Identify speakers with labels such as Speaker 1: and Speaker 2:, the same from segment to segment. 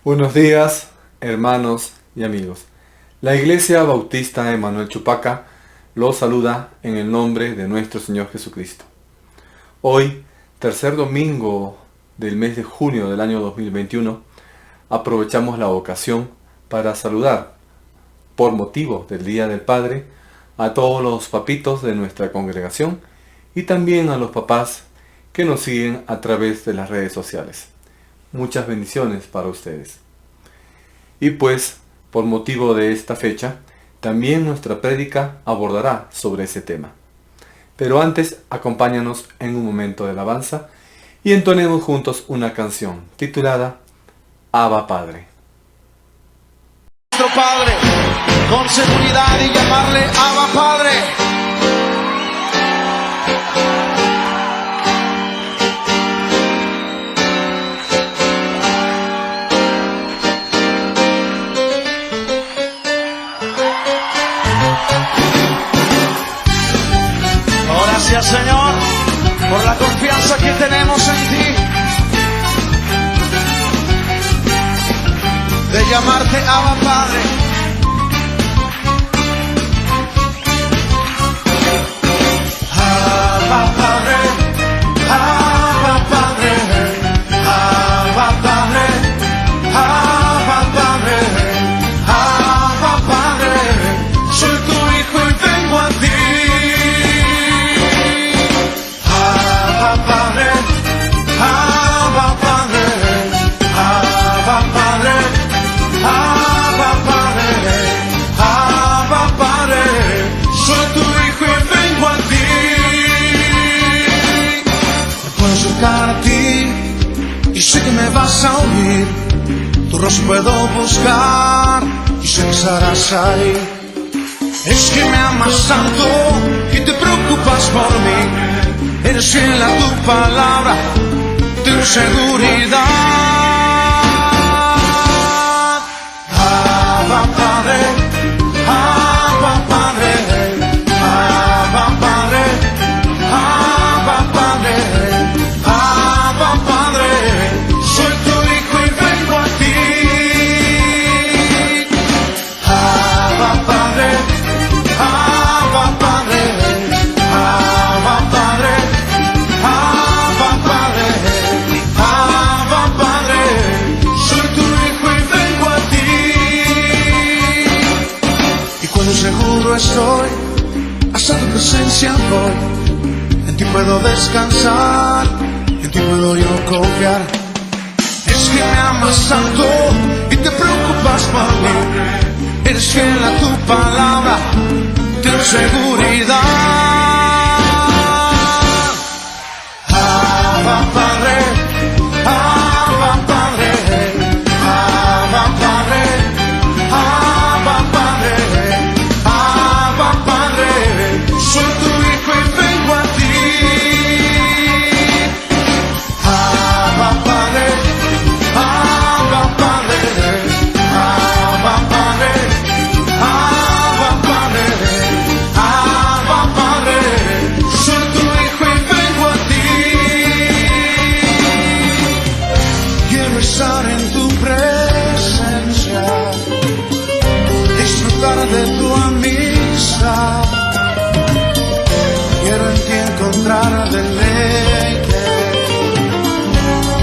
Speaker 1: Buenos días, hermanos y amigos. La Iglesia Bautista Emanuel Chupaca los saluda en el nombre de nuestro Señor Jesucristo. Hoy, tercer domingo del mes de junio del año 2021, aprovechamos la ocasión para saludar, por motivo del Día del Padre, a todos los papitos de nuestra congregación y también a los papás que nos siguen a través de las redes sociales. Muchas bendiciones para ustedes. Y pues, por motivo de esta fecha, también nuestra prédica abordará sobre ese tema. Pero antes, acompáñanos en un momento de alabanza y entonemos juntos una canción titulada Abba Padre.
Speaker 2: Nuestro Padre, con seguridad y llamarle Abba Padre. Gracias, Señor, por la confianza que tenemos en ti, de llamarte Abba Padre. Abba Padre, Abba Padre, Abba Padre, Abba Padre, Abba Padre, soy tu hijo y vengo a ti. A ti y sé que me vas a oír, tu rostro puedo buscar y sé que estarás ahí. Es que me amas tanto y te preocupas por mí, eres fiel a tu palabra, tengo seguridad. Abba Padre, Abba Padre, Abba Padre, Abba Padre. Estoy hasta tu presencia voy, en ti puedo descansar, en ti puedo yo confiar. Es que me amas tanto y te preocupas por mí, eres fiel a tu palabra, tengo seguridad. Abba Padre, Abba Padre, Abba Padre, Abba Padre. Soy tu hijo y vengo a ti. Abba Padre, Abba Padre, Abba Padre, Abba Padre, Abba Padre. Soy tu hijo y vengo a ti. Quiero estar en tu presencia, disfrutar de tu amistad. Quiero en ti encontrar deleite,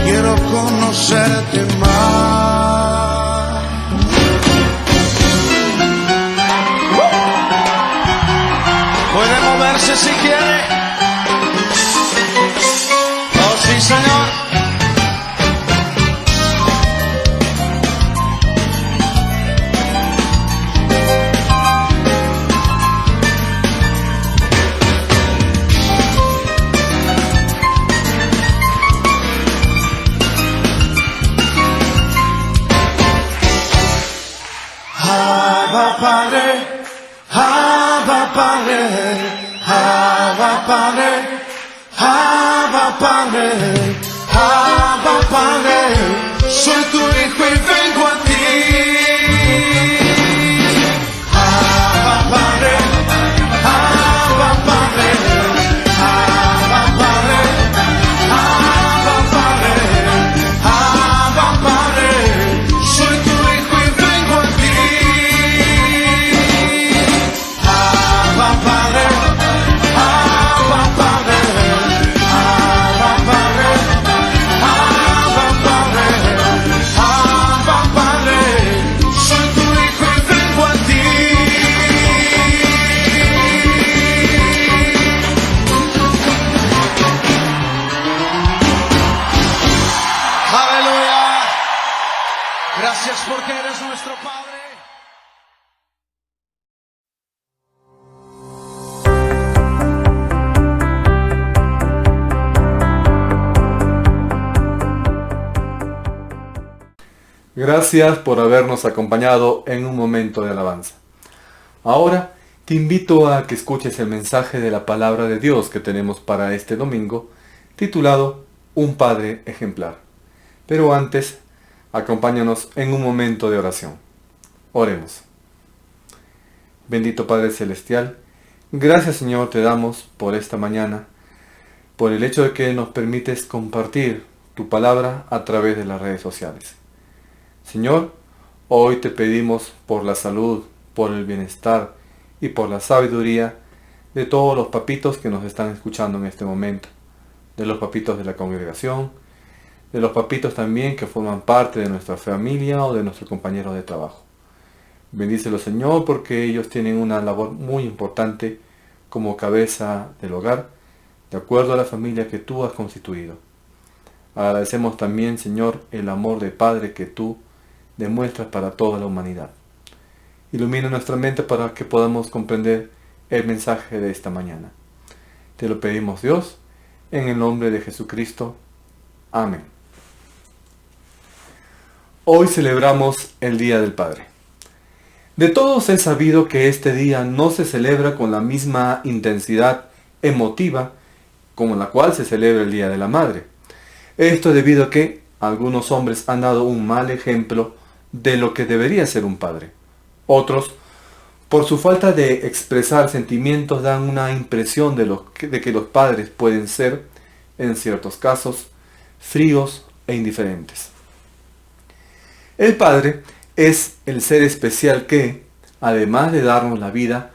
Speaker 2: quiero conocerte más. Puede moverse si quiere. Oh sí, Señor. Abba Padre, Abba Padre, Abba Abba Padre, Abba Padre, Abba Padre, soy tu hijo y vengo a ti. Abba Padre, Abba Padre, Abba Padre, Abba Padre, Abba Padre, soy tu hijo y vengo a ti. Abba Padre, Abba Padre, Abba Padre, Abba Padre, Abba Padre, soy tu hijo y vengo a ti. Aleluya. Gracias porque eres nuestro Padre.
Speaker 1: Gracias por habernos acompañado en un momento de alabanza. Ahora te invito a que escuches el mensaje de la palabra de Dios que tenemos para este domingo, titulado Un Padre Ejemplar. Pero antes, acompáñanos en un momento de oración. Oremos. Bendito Padre Celestial, gracias Señor te damos por esta mañana, por el hecho de que nos permites compartir tu palabra a través de las redes sociales. Señor, hoy te pedimos por la salud, por el bienestar y por la sabiduría de todos los papitos que nos están escuchando en este momento, de los papitos de la congregación, de los papitos también que forman parte de nuestra familia o de nuestros compañeros de trabajo. Bendícelos, Señor, porque ellos tienen una labor muy importante como cabeza del hogar, de acuerdo a la familia que tú has constituido. Agradecemos también, Señor, el amor de Padre que tú demuestras para toda la humanidad. Ilumina nuestra mente para que podamos comprender el mensaje de esta mañana. Te lo pedimos, Dios, en el nombre de Jesucristo. Amén. Hoy celebramos el Día del Padre. De todos es sabido que este día no se celebra con la misma intensidad emotiva como la cual se celebra el Día de la Madre. Esto debido a que algunos hombres han dado un mal ejemplo de lo que debería ser un padre. Otros, por su falta de expresar sentimientos, dan una impresión de que los padres pueden ser, en ciertos casos, fríos e indiferentes. El padre es el ser especial que, además de darnos la vida,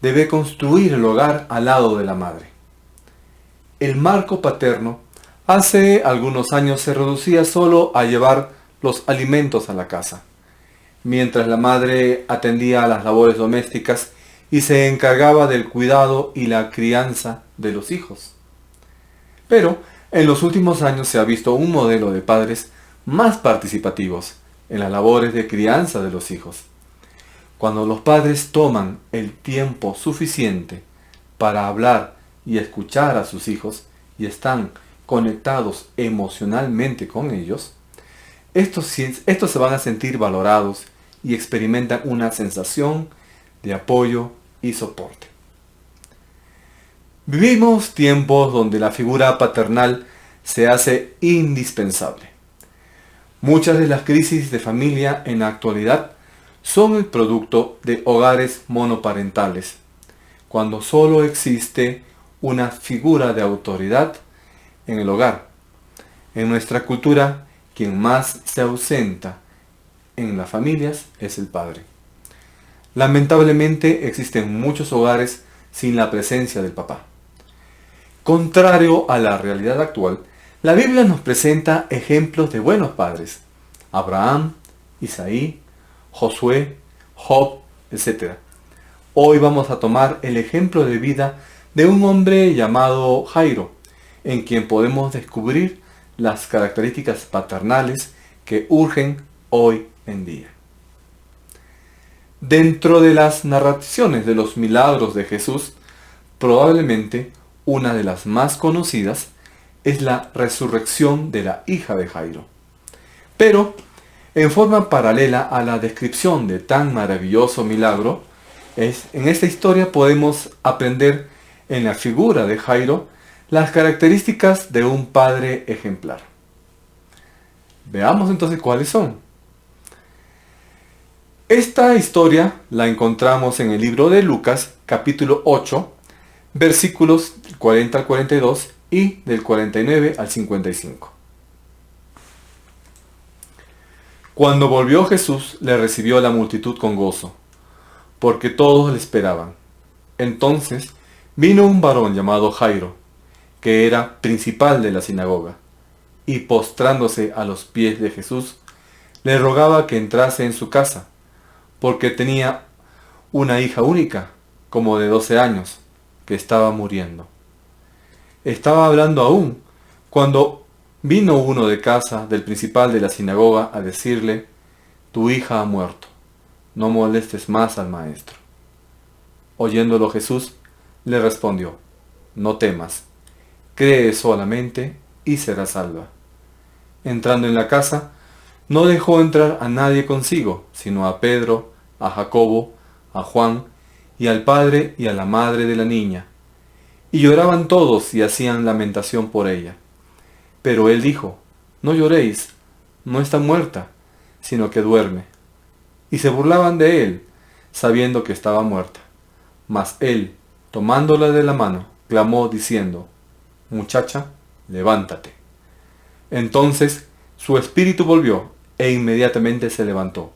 Speaker 1: debe construir el hogar al lado de la madre. El marco paterno hace algunos años se reducía solo a llevar los alimentos a la casa, mientras la madre atendía a las labores domésticas y se encargaba del cuidado y la crianza de los hijos. Pero en los últimos años se ha visto un modelo de padres más participativos en las labores de crianza de los hijos. Cuando los padres toman el tiempo suficiente para hablar y escuchar a sus hijos y están conectados emocionalmente con ellos, estos se van a sentir valorados y experimentan una sensación de apoyo y soporte. Vivimos tiempos donde la figura paternal se hace indispensable. Muchas de las crisis de familia en la actualidad son el producto de hogares monoparentales, cuando solo existe una figura de autoridad en el hogar. En nuestra cultura, quien más se ausenta en las familias es el padre. Lamentablemente existen muchos hogares sin la presencia del papá. Contrario a la realidad actual, la Biblia nos presenta ejemplos de buenos padres: Abraham, Isaí, Josué, Job, etc. Hoy vamos a tomar el ejemplo de vida de un hombre llamado Jairo, en quien podemos descubrir las características paternales que urgen hoy en día. Dentro de las narraciones de los milagros de Jesús, probablemente una de las más conocidas es la resurrección de la hija de Jairo. Pero, en forma paralela a la descripción de tan maravilloso milagro, en esta historia podemos aprender en la figura de Jairo las características de un padre ejemplar. Veamos entonces cuáles son. Esta historia la encontramos en el libro de Lucas, capítulo 8, versículos 40 al 42 y del 49 al 55. Cuando volvió Jesús, le recibió la multitud con gozo, porque todos le esperaban. Entonces vino un varón llamado Jairo, que era principal de la sinagoga, y postrándose a los pies de Jesús, le rogaba que entrase en su casa, porque tenía una hija única, como de 12 años, que estaba muriendo. Estaba hablando aún, cuando vino uno de casa del principal de la sinagoga a decirle: tu hija ha muerto, no molestes más al maestro. Oyéndolo Jesús, le respondió: no temas, cree solamente y serás salva. Entrando en la casa, no dejó entrar a nadie consigo, sino a Pedro, a Jacobo, a Juan, y al padre y a la madre de la niña. Y lloraban todos y hacían lamentación por ella. Pero él dijo: no lloréis, no está muerta, sino que duerme. Y se burlaban de él, sabiendo que estaba muerta. Mas él, tomándola de la mano, clamó diciendo: muchacha, levántate. Entonces su espíritu volvió, e inmediatamente se levantó,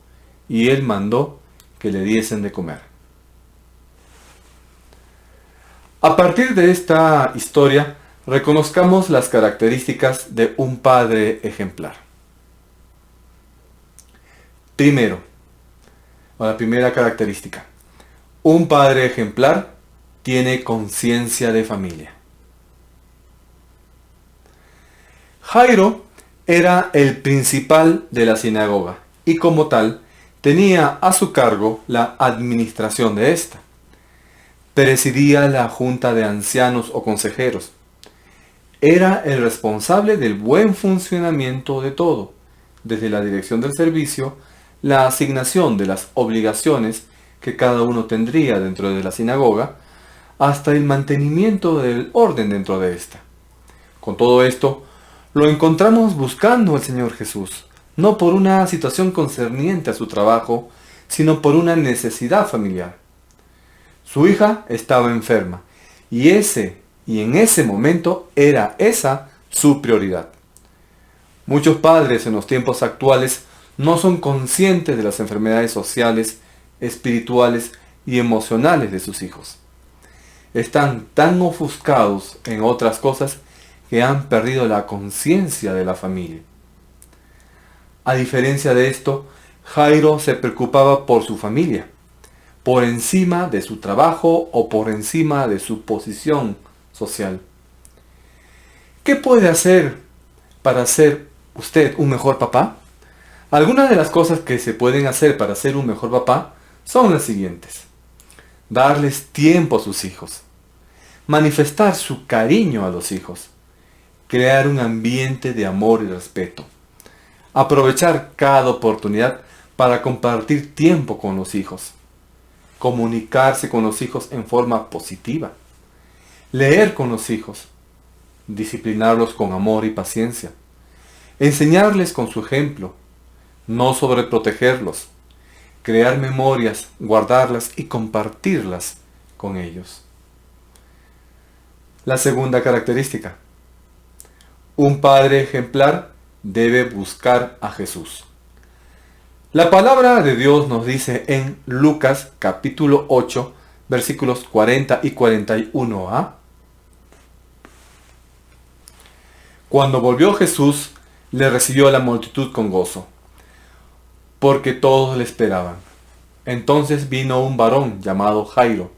Speaker 1: y él mandó que le diesen de comer. A partir de esta historia, reconozcamos las características de un padre ejemplar. Primero, la primera característica: un padre ejemplar tiene conciencia de familia. Jairo era el principal de la sinagoga y como tal tenía a su cargo la administración de esta. Presidía la junta de ancianos o consejeros. Era el responsable del buen funcionamiento de todo, desde la dirección del servicio, la asignación de las obligaciones que cada uno tendría dentro de la sinagoga, hasta el mantenimiento del orden dentro de esta. Con todo esto, lo encontramos buscando al Señor Jesús, no por una situación concerniente a su trabajo, sino por una necesidad familiar. Su hija estaba enferma, y en ese momento era esa su prioridad. Muchos padres en los tiempos actuales no son conscientes de las enfermedades sociales, espirituales y emocionales de sus hijos. Están tan ofuscados en otras cosas que han perdido la conciencia de la familia. A diferencia de esto, Jairo se preocupaba por su familia, por encima de su trabajo o por encima de su posición social. ¿Qué puede hacer para ser usted un mejor papá? Algunas de las cosas que se pueden hacer para ser un mejor papá son las siguientes: darles tiempo a sus hijos, manifestar su cariño a los hijos, crear un ambiente de amor y respeto, aprovechar cada oportunidad para compartir tiempo con los hijos, comunicarse con los hijos en forma positiva, leer con los hijos, disciplinarlos con amor y paciencia, enseñarles con su ejemplo, no sobreprotegerlos, crear memorias, guardarlas y compartirlas con ellos. La segunda característica: un padre ejemplar debe buscar a Jesús. La palabra de Dios nos dice en Lucas capítulo 8, versículos 40 y 41a: Cuando volvió Jesús, le recibió la multitud con gozo, porque todos le esperaban. Entonces vino un varón llamado Jairo,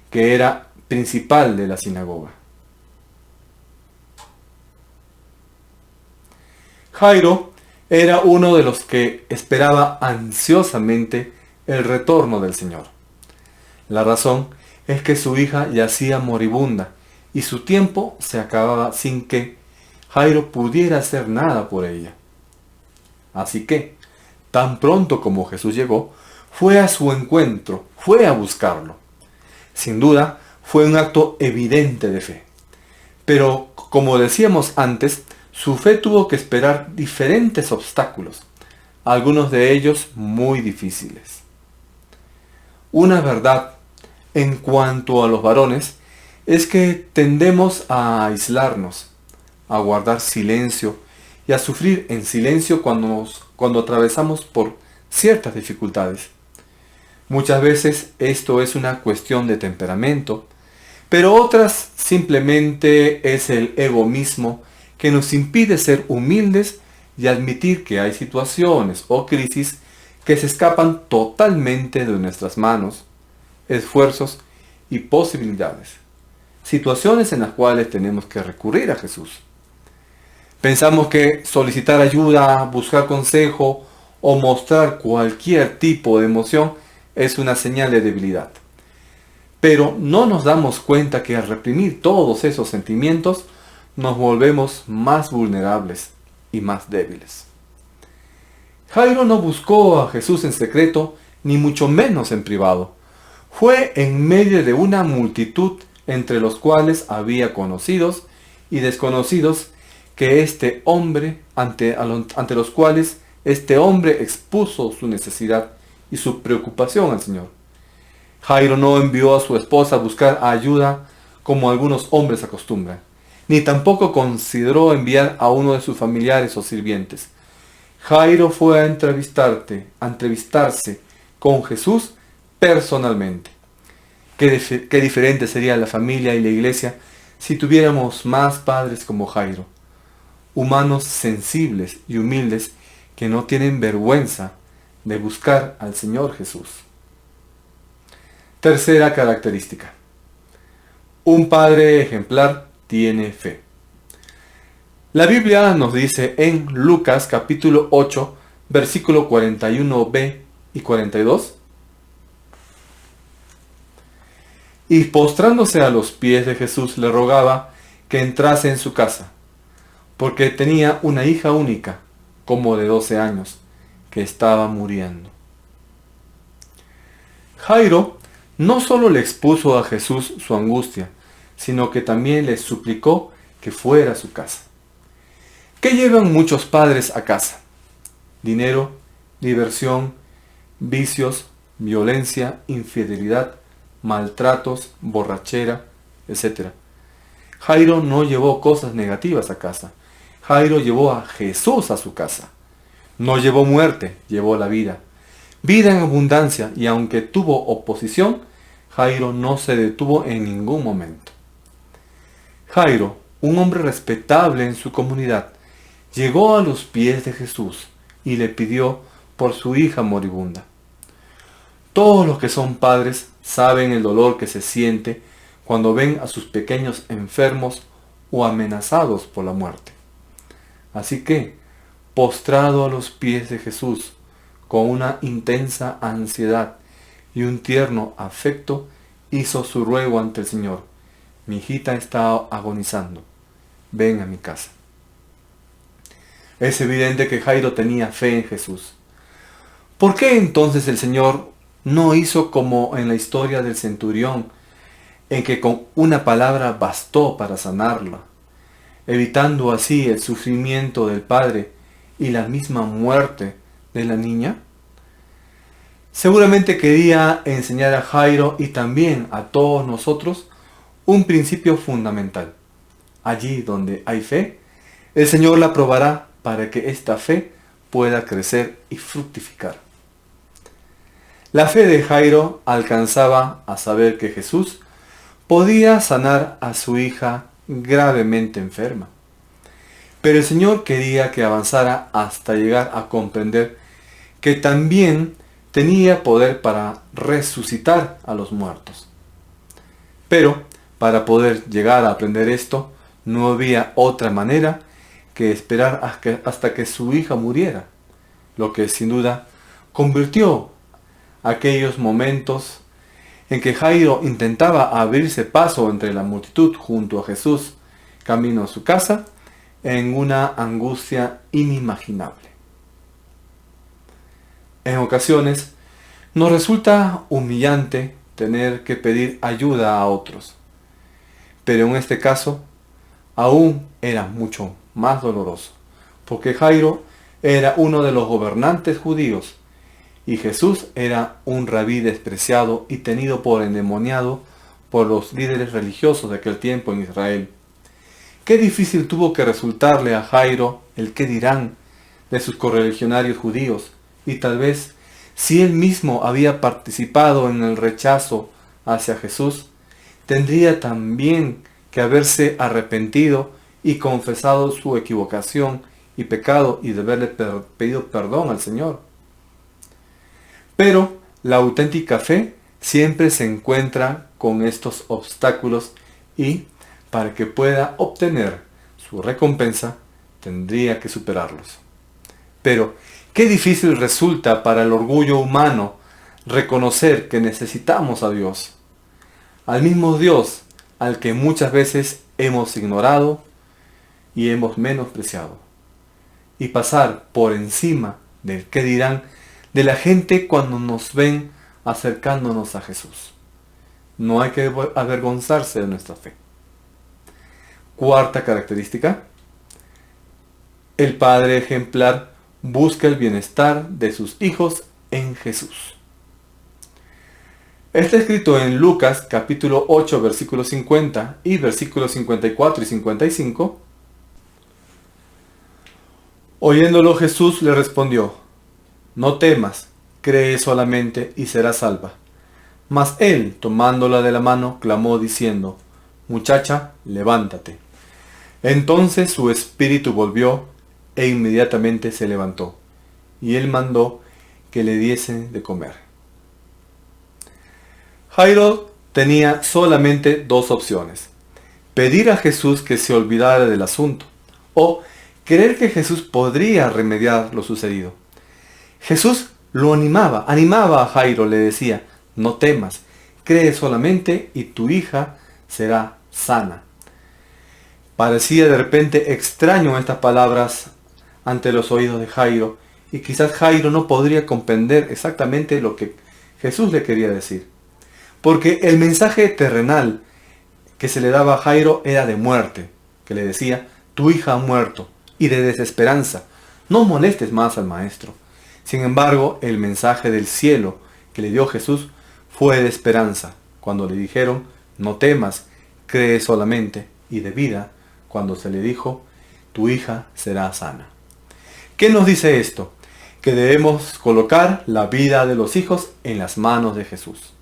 Speaker 1: que era principal de la sinagoga. Jairo era uno de los que esperaba ansiosamente el retorno del Señor. La razón es que su hija yacía moribunda y su tiempo se acababa sin que Jairo pudiera hacer nada por ella. Así que, tan pronto como Jesús llegó, fue a su encuentro, fue a buscarlo. Sin duda, fue un acto evidente de fe. Pero, como decíamos antes, su fe tuvo que esperar diferentes obstáculos, algunos de ellos muy difíciles. Una verdad en cuanto a los varones es que tendemos a aislarnos, a guardar silencio y a sufrir en silencio cuando atravesamos por ciertas dificultades. Muchas veces esto es una cuestión de temperamento, pero otras simplemente es el ego mismo que nos impide ser humildes y admitir que hay situaciones o crisis que se escapan totalmente de nuestras manos, esfuerzos y posibilidades. Situaciones en las cuales tenemos que recurrir a Jesús. Pensamos que solicitar ayuda, buscar consejo o mostrar cualquier tipo de emoción es una señal de debilidad. Pero no nos damos cuenta que al reprimir todos esos sentimientos nos volvemos más vulnerables y más débiles. Jairo no buscó a Jesús en secreto, ni mucho menos en privado. Fue en medio de una multitud entre los cuales había conocidos y desconocidos que ante los cuales este hombre expuso su necesidad y su preocupación al Señor. Jairo no envió a su esposa a buscar ayuda como algunos hombres acostumbran, ni tampoco consideró enviar a uno de sus familiares o sirvientes. Jairo fue a entrevistarse con Jesús personalmente. Qué diferente sería la familia y la iglesia si tuviéramos más padres como Jairo, humanos sensibles y humildes que no tienen vergüenza de buscar al Señor Jesús. Tercera característica. Un padre ejemplar tiene fe. La Biblia nos dice en Lucas capítulo 8, versículo 41b y 42. Y postrándose a los pies de Jesús le rogaba que entrase en su casa, porque tenía una hija única, como de 12 años, que estaba muriendo. Jairo no solo le expuso a Jesús su angustia, sino que también le suplicó que fuera a su casa. ¿Qué llevan muchos padres a casa? Dinero, diversión, vicios, violencia, infidelidad, maltratos, borrachera, etc. Jairo no llevó cosas negativas a casa. Jairo llevó a Jesús a su casa. No llevó muerte, llevó la vida. Vida en abundancia, y aunque tuvo oposición, Jairo no se detuvo en ningún momento. Jairo, un hombre respetable en su comunidad, llegó a los pies de Jesús y le pidió por su hija moribunda. Todos los que son padres saben el dolor que se siente cuando ven a sus pequeños enfermos o amenazados por la muerte. Así que, postrado a los pies de Jesús, con una intensa ansiedad y un tierno afecto, hizo su ruego ante el Señor: mi hijita está agonizando, ven a mi casa. Es evidente que Jairo tenía fe en Jesús. ¿Por qué entonces el Señor no hizo como en la historia del centurión, en que con una palabra bastó para sanarla, evitando así el sufrimiento del padre y la misma muerte de la niña? Seguramente quería enseñar a Jairo y también a todos nosotros un principio fundamental. Allí donde hay fe, el Señor la probará para que esta fe pueda crecer y fructificar. La fe de Jairo alcanzaba a saber que Jesús podía sanar a su hija gravemente enferma. Pero el Señor quería que avanzara hasta llegar a comprender que también tenía poder para resucitar a los muertos. Pero para poder llegar a aprender esto, no había otra manera que esperar hasta que su hija muriera, lo que sin duda convirtió aquellos momentos en que Jairo intentaba abrirse paso entre la multitud junto a Jesús camino a su casa en una angustia inimaginable. En ocasiones nos resulta humillante tener que pedir ayuda a otros. Pero en este caso, aún era mucho más doloroso, porque Jairo era uno de los gobernantes judíos, y Jesús era un rabí despreciado y tenido por endemoniado por los líderes religiosos de aquel tiempo en Israel. Qué difícil tuvo que resultarle a Jairo el qué dirán de sus correligionarios judíos, y tal vez si él mismo había participado en el rechazo hacia Jesús, tendría también que haberse arrepentido y confesado su equivocación y pecado y de haberle pedido perdón al Señor. Pero la auténtica fe siempre se encuentra con estos obstáculos y para que pueda obtener su recompensa tendría que superarlos. Pero qué difícil resulta para el orgullo humano reconocer que necesitamos a Dios, al mismo Dios al que muchas veces hemos ignorado y hemos menospreciado, y pasar por encima del qué dirán de la gente cuando nos ven acercándonos a Jesús. No hay que avergonzarse de nuestra fe. Cuarta característica: el padre ejemplar busca el bienestar de sus hijos en Jesús. Está escrito en Lucas capítulo 8 versículos 50 y versículos 54 y 55. Oyéndolo Jesús le respondió: no temas, cree solamente y serás salva. Mas él, tomándola de la mano, clamó diciendo: muchacha, levántate. Entonces su espíritu volvió e inmediatamente se levantó, y él mandó que le diesen de comer. Jairo tenía solamente dos opciones: pedir a Jesús que se olvidara del asunto, o creer que Jesús podría remediar lo sucedido. Jesús lo animaba a Jairo, le decía: no temas, cree solamente y tu hija será sana. Parecía de repente extraño estas palabras ante los oídos de Jairo, y quizás Jairo no podría comprender exactamente lo que Jesús le quería decir, porque el mensaje terrenal que se le daba a Jairo era de muerte, que le decía: tu hija ha muerto, y de desesperanza, no molestes más al maestro. Sin embargo, el mensaje del cielo que le dio Jesús fue de esperanza, cuando le dijeron: no temas, cree solamente, y de vida, cuando se le dijo: tu hija será sana. ¿Qué nos dice esto? Que debemos colocar la vida de los hijos en las manos de Jesús.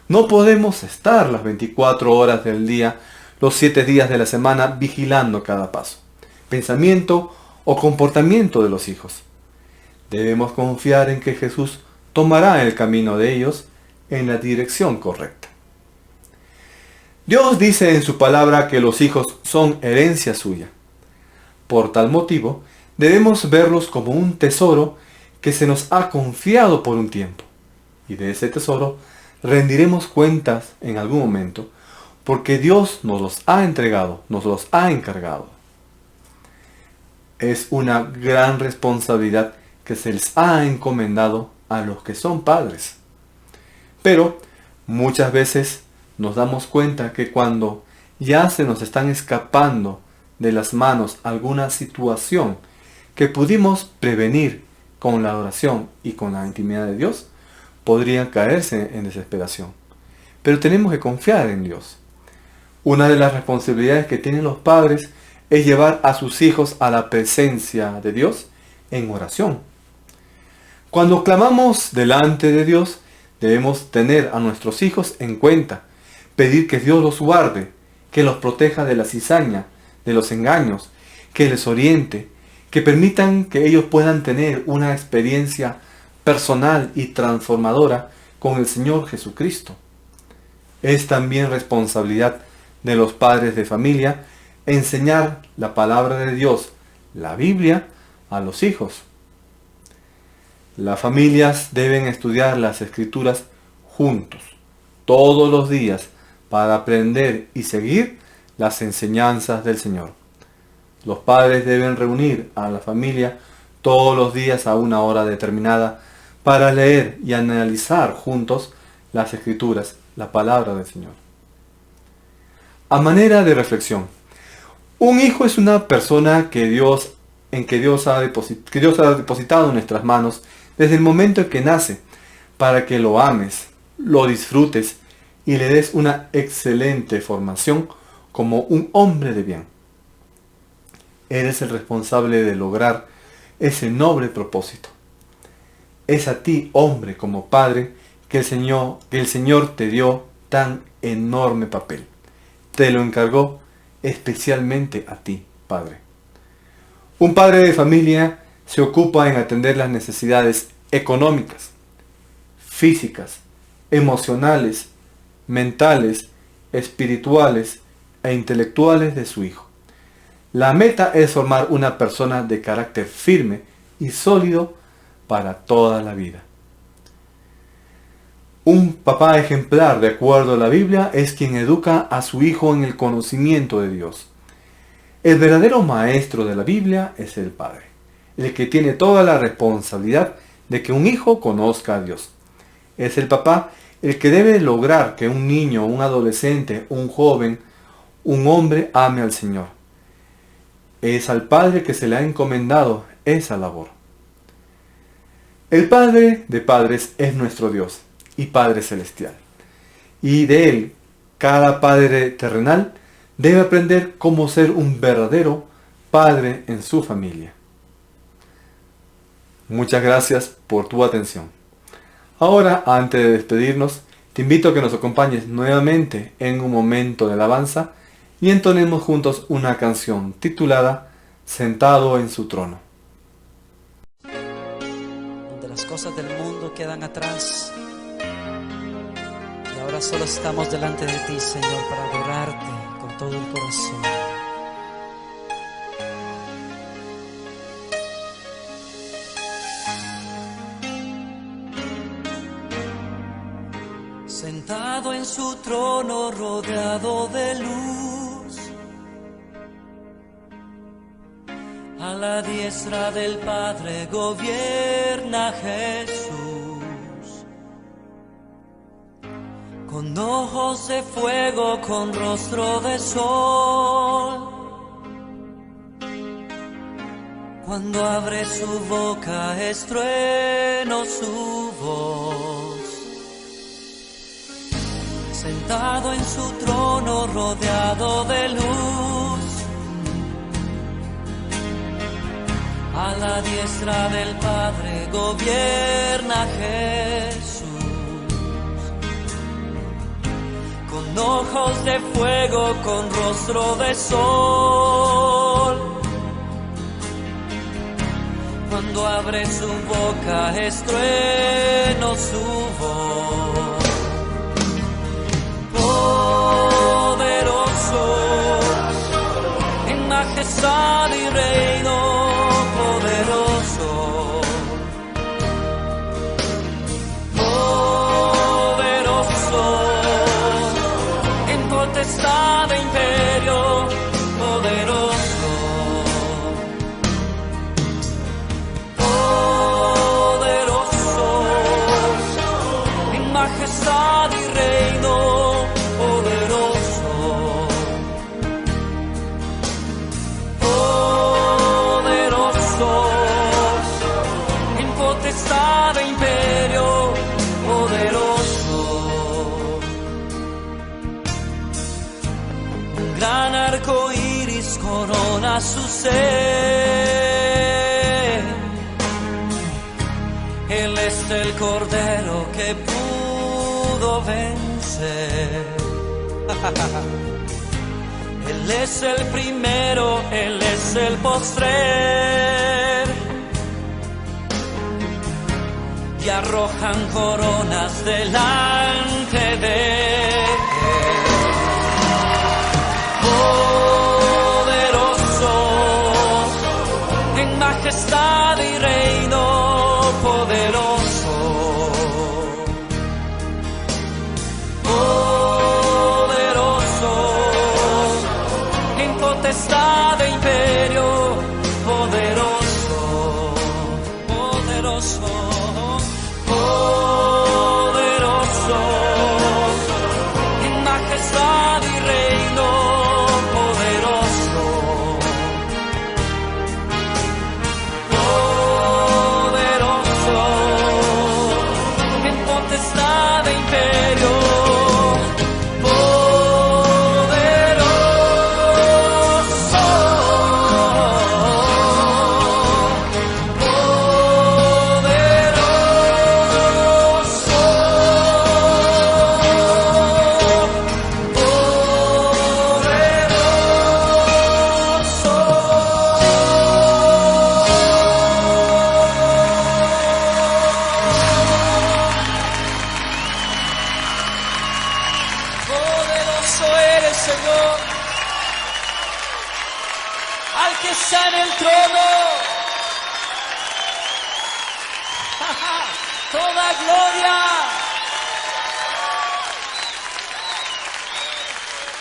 Speaker 1: No podemos estar las 24 horas del día, los 7 días de la semana, vigilando cada paso, pensamiento o comportamiento de los hijos. Debemos confiar en que Jesús tomará el camino de ellos en la dirección correcta. Dios dice en su palabra que los hijos son herencia suya. Por tal motivo, debemos verlos como un tesoro que se nos ha confiado por un tiempo. Y de ese tesoro rendiremos cuentas en algún momento, porque Dios nos los ha entregado, nos los ha encargado. Es una gran responsabilidad que se les ha encomendado a los que son padres. Pero muchas veces nos damos cuenta que cuando ya se nos están escapando de las manos alguna situación que pudimos prevenir con la oración y con la intimidad de Dios, podrían caerse en desesperación. Pero tenemos que confiar en Dios. Una de las responsabilidades que tienen los padres es llevar a sus hijos a la presencia de Dios en oración. Cuando clamamos delante de Dios, debemos tener a nuestros hijos en cuenta, pedir que Dios los guarde, que los proteja de la cizaña, de los engaños, que les oriente, que permitan que ellos puedan tener una experiencia personal y transformadora con el Señor Jesucristo. Es también responsabilidad de los padres de familia enseñar la palabra de Dios, la Biblia, a los hijos. Las familias deben estudiar las Escrituras juntos, todos los días, para aprender y seguir las enseñanzas del Señor. Los padres deben reunir a la familia todos los días a una hora determinada para leer y analizar juntos las Escrituras, la palabra del Señor. A manera de reflexión, un hijo es una persona que Dios ha depositado en nuestras manos desde el momento en que nace, para que lo ames, lo disfrutes y le des una excelente formación como un hombre de bien. Eres el responsable de lograr ese noble propósito. Es a ti, hombre, como padre, que el Señor te dio tan enorme papel. Te lo encargó especialmente a ti, padre. Un padre de familia se ocupa en atender las necesidades económicas, físicas, emocionales, mentales, espirituales e intelectuales de su hijo. La meta es formar una persona de carácter firme y sólido para toda la vida. Un papá ejemplar, de acuerdo a la Biblia, es quien educa a su hijo en el conocimiento de Dios. El verdadero maestro de la Biblia es el padre, el que tiene toda la responsabilidad de que un hijo conozca a Dios. Es el papá el que debe lograr que un niño, un adolescente, un joven, un hombre ame al Señor. Es al padre que se le ha encomendado esa labor. El Padre de padres es nuestro Dios y Padre celestial. Y de Él, cada padre terrenal debe aprender cómo ser un verdadero padre en su familia. Muchas gracias por tu atención. Ahora, antes de despedirnos, te invito a que nos acompañes nuevamente en un momento de alabanza y entonemos juntos una canción titulada Sentado en su trono.
Speaker 3: Donde las cosas del mundo quedan atrás y ahora solo estamos delante de ti, Señor, para adorarte con todo el corazón. Sentado en su trono, rodeado de luz, a la diestra del Padre gobierna Jesús. Con ojos de fuego, con rostro de sol, cuando abre su boca es trueno su voz. Sentado en su trono, rodeado de luz, a la diestra del Padre gobierna Jesús. Con ojos de fuego, con rostro de sol, cuando abre su boca es trueno su voz. Poderoso, en majestad y reino, poderoso, poderoso, en potestad e imperio, poderoso, poderoso, en majestad y reino, de imperio, poderoso. Un gran arco iris corona su ser. Él es el Cordero que pudo vencer. Él es el primero, Él es el postrer. Y arrojan coronas delante de él. Poderoso, en majestad y reino, poderoso, poderoso, en potestad e imperio, poderoso, poderoso, poderoso, en majestad y reino. alabanza en el trono. Toda gloria,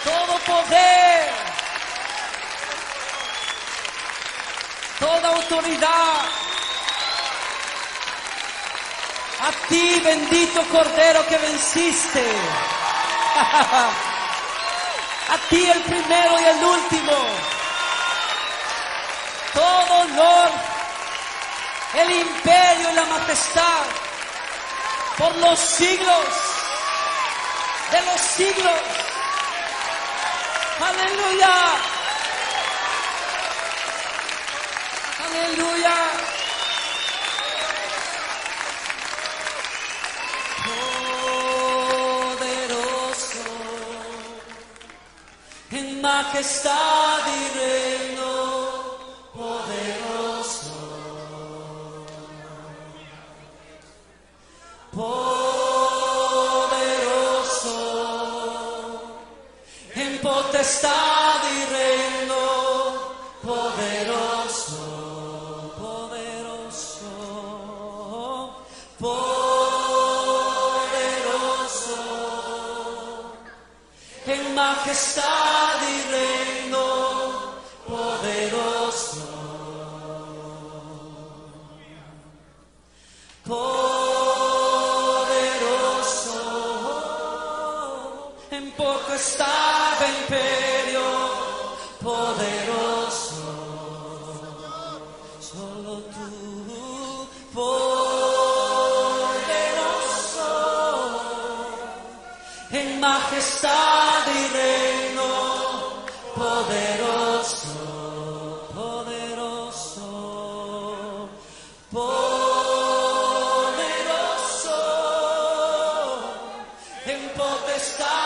Speaker 3: todo poder, toda autoridad. A ti, bendito Cordero que venciste. A ti el primero y el último. Todo honor, el imperio y la majestad por los siglos de los siglos. Aleluya. Aleluya. Poderoso en majestad y reino. Poderoso. En potestad y reino, poderoso, poderoso, poderoso, en majestad y reino, poderoso, en potestad e imperio, poderoso, solo tú, poderoso, en majestad y reino, poderoso, poderoso, poderoso, en potestad.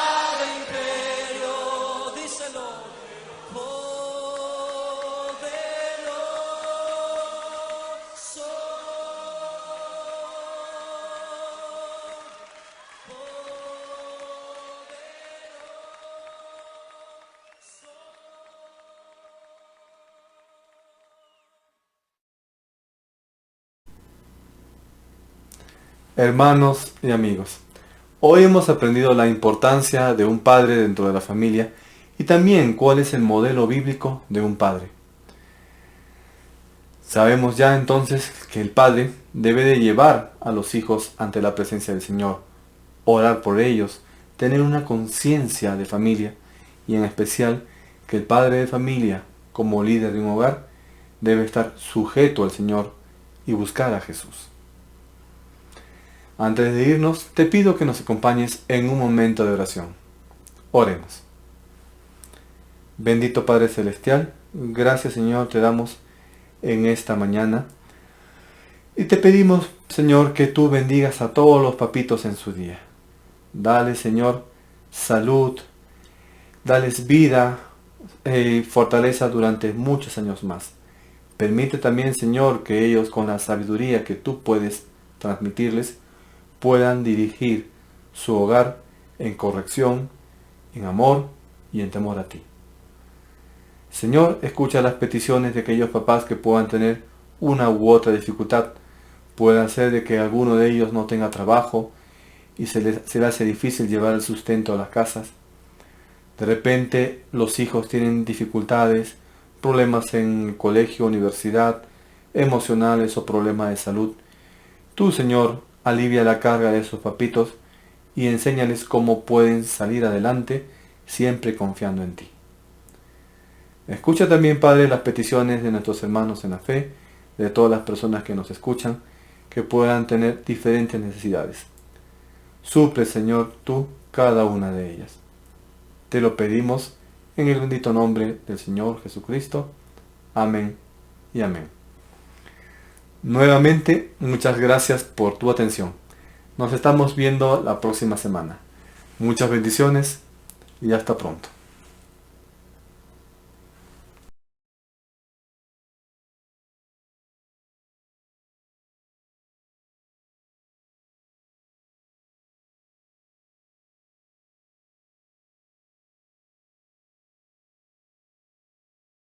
Speaker 1: Hermanos y amigos, hoy hemos aprendido la importancia de un padre dentro de la familia y también cuál es el modelo bíblico de un padre. Sabemos ya entonces que el padre debe de llevar a los hijos ante la presencia del Señor, orar por ellos, tener una conciencia de familia y en especial que el padre de familia, como líder de un hogar, debe estar sujeto al Señor y buscar a Jesús. Antes de irnos, te pido que nos acompañes en un momento de oración. Oremos. Bendito Padre Celestial, gracias Señor te damos en esta mañana. Y te pedimos, Señor, que tú bendigas a todos los papitos en su día. Dale, Señor, salud, dales vida y fortaleza durante muchos años más. Permite también, Señor, que ellos con la sabiduría que tú puedes transmitirles, puedan dirigir su hogar en corrección, en amor y en temor a ti. Señor, escucha las peticiones de aquellos papás que puedan tener una u otra dificultad. Puede ser de que alguno de ellos no tenga trabajo y se le hace difícil llevar el sustento a las casas. De repente los hijos tienen dificultades, problemas en el colegio, universidad, emocionales o problemas de salud. Tú, Señor, alivia la carga de esos papitos y enséñales cómo pueden salir adelante siempre confiando en ti. Escucha también, Padre, las peticiones de nuestros hermanos en la fe, de todas las personas que nos escuchan, que puedan tener diferentes necesidades. Suple, Señor, tú cada una de ellas. Te lo pedimos en el bendito nombre del Señor Jesucristo. Amén y amén. Nuevamente, muchas gracias por tu atención. Nos estamos viendo la próxima semana. Muchas bendiciones y hasta pronto.